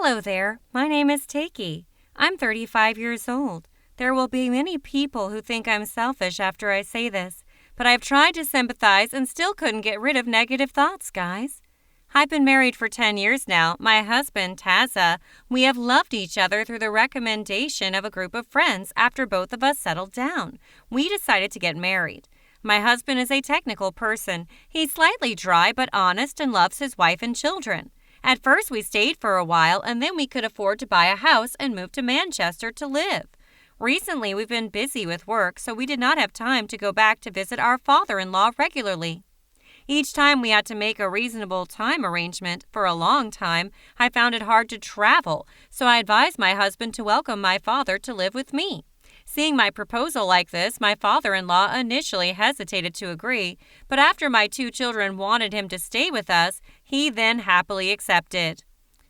Hello there, my name is Taky. I'm 35 years old. There will be many people who think I'm selfish after I say this, but I've tried to sympathize and still couldn't get rid of negative thoughts, guys. I've been married for 10 years now. My husband, Taza, we have loved each other through the recommendation of a group of friends after both of us settled down. We decided to get married. My husband is a technical person. He's slightly dry but honest and loves his wife and children. At first, we stayed for a while, and then we could afford to buy a house and move to Manchester to live. Recently, we've been busy with work, so we did not have time to go back to visit our father-in-law regularly. Each time we had to make a reasonable time arrangement for a long time, I found it hard to travel, so I advised my husband to welcome my father to live with me. Seeing my proposal like this, my father-in-law initially hesitated to agree, but after my 2 children wanted him to stay with us, he then happily accepted.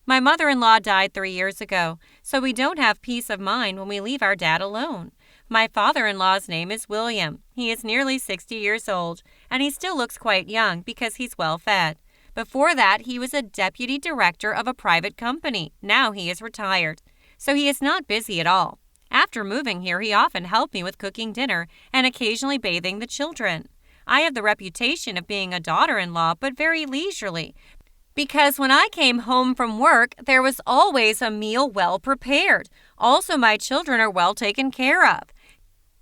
My mother-in-law died 3 years ago, so we don't have peace of mind when we leave our dad alone. My father-in-law's name is William. He is nearly 60 years old, and he still looks quite young because he's well-fed. Before that, he was a deputy director of a private company. Now he is retired, so he is not busy at all. After moving here, he often helped me with cooking dinner and occasionally bathing the children. I have the reputation of being a daughter-in-law, but very leisurely, because when I came home from work, there was always a meal well prepared. Also, my children are well taken care of.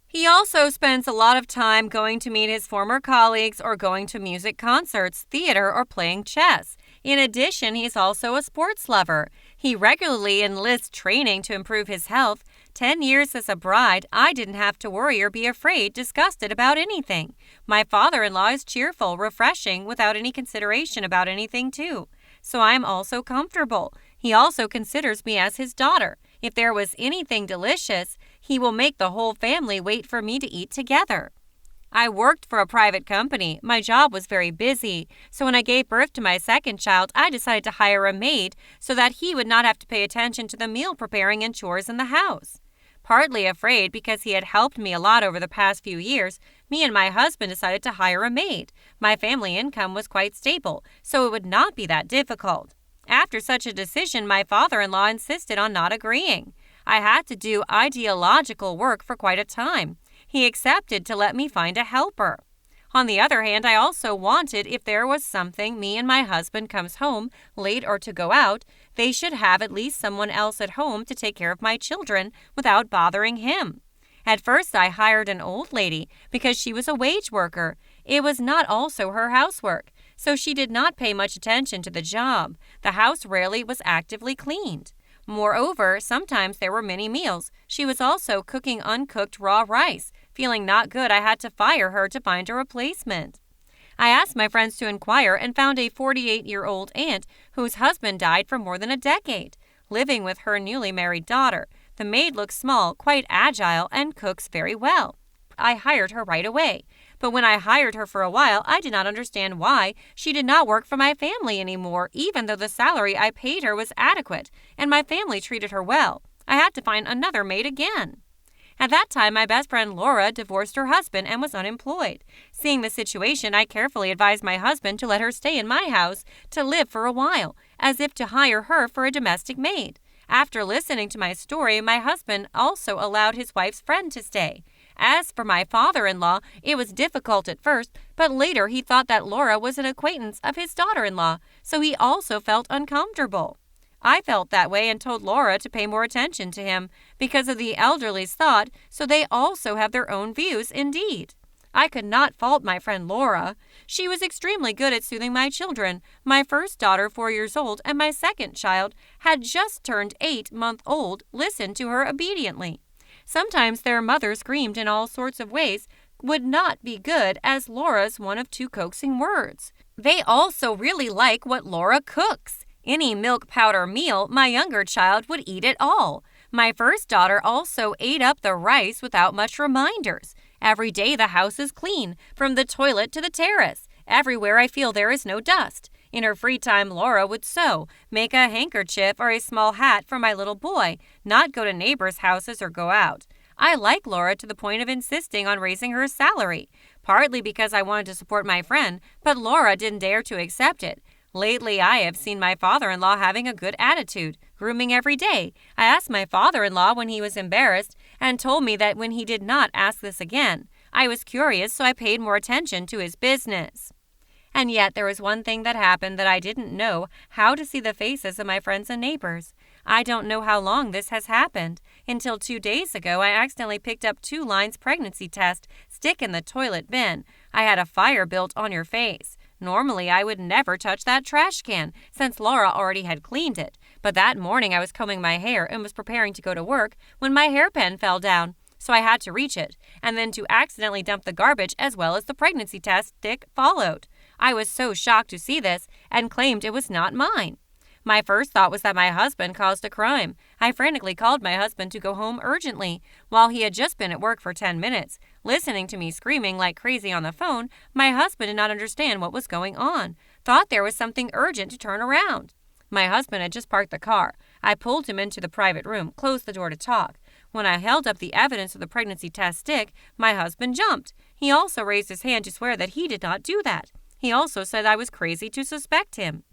He also spends a lot of time going to meet his former colleagues or going to music concerts, theater, or playing chess. In addition, he's also a sports lover. He regularly enlists training to improve his health. 10 years as a bride, I didn't have to worry or be afraid, disgusted about anything. My father-in-law is cheerful, refreshing, without any consideration about anything too. So I'm also comfortable. He also considers me as his daughter. If there was anything delicious, he will make the whole family wait for me to eat together. I worked for a private company. My job was very busy, so when I gave birth to my second child, I decided to hire a maid so that he would not have to pay attention to the meal preparing and chores in the house. Partly afraid because he had helped me a lot over the past few years, me and my husband decided to hire a maid. My family income was quite stable, so it would not be that difficult. After such a decision, my father-in-law insisted on not agreeing. I had to do ideological work for quite a time. He accepted to let me find a helper. On the other hand, I also wanted if there was something me and my husband comes home late or to go out, they should have at least someone else at home to take care of my children without bothering him. At first, I hired an old lady because she was a wage worker. It was not also her housework, so she did not pay much attention to the job. The house rarely was actively cleaned. Moreover, sometimes there were many meals. She was also cooking uncooked raw rice. Feeling not good, I had to fire her to find a replacement. I asked my friends to inquire and found a 48-year-old aunt whose husband died for more than a decade, living with her newly married daughter. The maid looks small, quite agile, and cooks very well. I hired her right away. But when I hired her for a while, I did not understand why she did not work for my family anymore, even though the salary I paid her was adequate, and my family treated her well. I had to find another maid again. At that time, my best friend Laura divorced her husband and was unemployed. Seeing the situation, I carefully advised my husband to let her stay in my house to live for a while, as if to hire her for a domestic maid. After listening to my story, my husband also allowed his wife's friend to stay. As for my father-in-law, it was difficult at first, but later he thought that Laura was an acquaintance of his daughter-in-law, so he also felt uncomfortable. I felt that way and told Laura to pay more attention to him because of the elderly's thought, so they also have their own views indeed. I could not fault my friend Laura. She was extremely good at soothing my children. My first daughter, 4 years old, and my second child had just turned 8-month-old, listened to her obediently. Sometimes their mother screamed in all sorts of ways, would not be good as Laura's one of 2 coaxing words. They also really like what Laura cooks. Any milk powder meal, my younger child would eat it all. My first daughter also ate up the rice without much reminders. Every day the house is clean, from the toilet to the terrace. Everywhere I feel there is no dust. In her free time, Laura would sew, make a handkerchief or a small hat for my little boy, not go to neighbors' houses or go out. I like Laura to the point of insisting on raising her salary, partly because I wanted to support my friend, but Laura didn't dare to accept it. Lately, I have seen my father-in-law having a good attitude, grooming every day. I asked my father-in-law when he was embarrassed and told me that when he did not ask this again. I was curious, so I paid more attention to his business. And yet there was one thing that happened that I didn't know how to see the faces of my friends and neighbors. I don't know how long this has happened. Until 2 days ago, I accidentally picked up 2 lines pregnancy test stick in the toilet bin. I had a fire built on your face. Normally, I would never touch that trash can, since Laura already had cleaned it. But that morning I was combing my hair and was preparing to go to work when my hairpin fell down. So I had to reach it, and then to accidentally dump the garbage as well as the pregnancy test stick followed. I was so shocked to see this and claimed it was not mine. My first thought was that my husband caused a crime. I frantically called my husband to go home urgently. While he had just been at work for 10 minutes, listening to me screaming like crazy on the phone, my husband did not understand what was going on, thought there was something urgent to turn around. My husband had just parked the car. I pulled him into the private room, closed the door to talk. When I held up the evidence of the pregnancy test stick, my husband jumped. He also raised his hand to swear that he did not do that. He also said I was crazy to suspect him.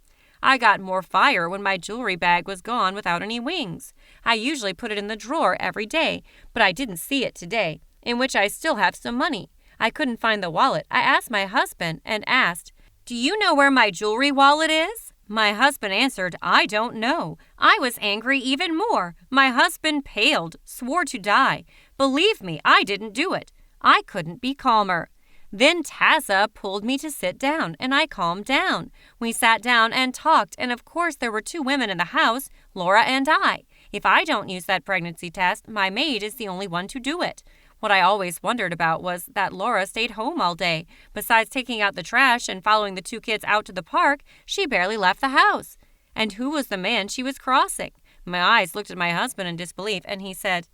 I got more fire when my jewelry bag was gone without any wings. I usually put it in the drawer every day, but I didn't see it today, in which I still have some money. I couldn't find the wallet. I asked my husband and asked, "Do you know where my jewelry wallet is?" My husband answered, "I don't know." I was angry even more. My husband paled, swore to die. Believe me, I didn't do it. I couldn't be calmer. Then Tazza pulled me to sit down, and I calmed down. We sat down and talked, and of course there were 2 women in the house, Laura and I. If I don't use that pregnancy test, my maid is the only one to do it. What I always wondered about was that Laura stayed home all day. Besides taking out the trash and following the 2 kids out to the park, she barely left the house. And who was the man she was crossing? My eyes looked at my husband in disbelief, and he said,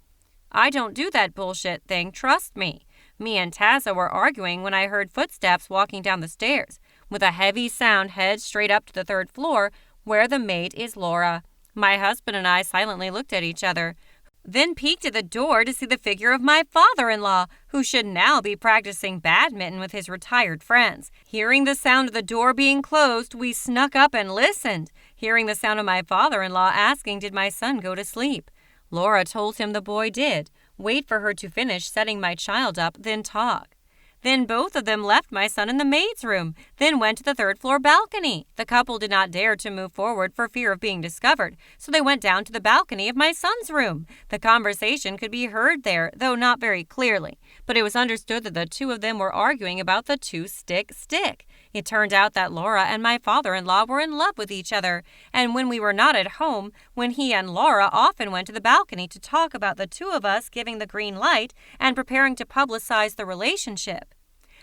"I don't do that bullshit thing, trust me." Me and Tazza were arguing when I heard footsteps walking down the stairs. With a heavy sound, head straight up to the 3rd floor, where the maid is Laura. My husband and I silently looked at each other, then peeked at the door to see the figure of my father-in-law, who should now be practicing badminton with his retired friends. Hearing the sound of the door being closed, we snuck up and listened, hearing the sound of my father-in-law asking did my son go to sleep. Laura told him the boy did. Wait for her to finish setting my child up, then talk. Then both of them left my son in the maid's room, then went to the 3rd floor balcony. The couple did not dare to move forward for fear of being discovered, so they went down to the balcony of my son's room. The conversation could be heard there, though not very clearly, but it was understood that the 2 of them were arguing about the 2-stick stick. It turned out that Laura and my father-in-law were in love with each other, and when we were not at home, when he and Laura often went to the balcony to talk about the 2 of us giving the green light and preparing to publicize the relationship.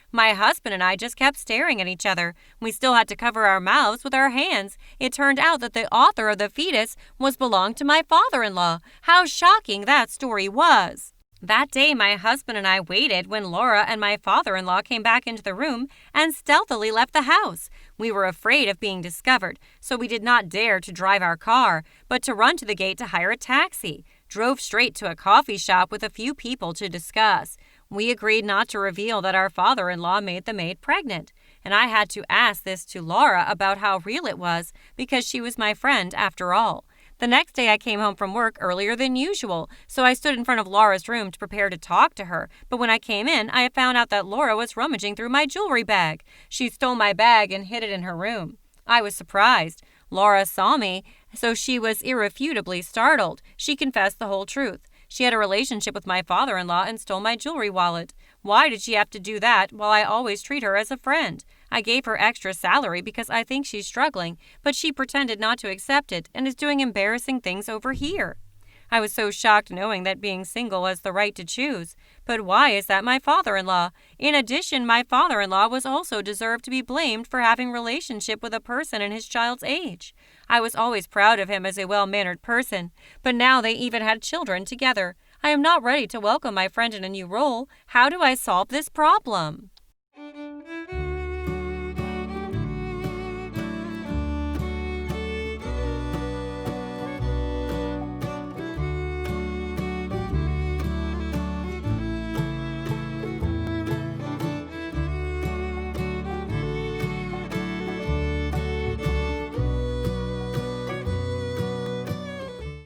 My husband and I just kept staring at each other. We still had to cover our mouths with our hands. It turned out that the author of the fetus belonged to my father-in-law. How shocking that story was! That day, my husband and I waited when Laura and my father-in-law came back into the room and stealthily left the house. We were afraid of being discovered, so we did not dare to drive our car, but to run to the gate to hire a taxi. Drove straight to a coffee shop with a few people to discuss. We agreed not to reveal that our father-in-law made the maid pregnant, and I had to ask this to Laura about how real it was because she was my friend after all. The next day I came home from work earlier than usual, so I stood in front of Laura's room to prepare to talk to her, but when I came in, I found out that Laura was rummaging through my jewelry bag. She stole my bag and hid it in her room. I was surprised. Laura saw me, so she was irrefutably startled. She confessed the whole truth. She had a relationship with my father-in-law and stole my jewelry wallet. Why did she have to do that while I always treat her as a friend? I gave her extra salary because I think she's struggling, but she pretended not to accept it and is doing embarrassing things over here. I was so shocked knowing that being single has the right to choose. But why is that my father-in-law? In addition, my father-in-law was also deserved to be blamed for having a relationship with a person in his child's age. I was always proud of him as a well-mannered person, but now they even had children together. I am not ready to welcome my friend in a new role. How do I solve this problem?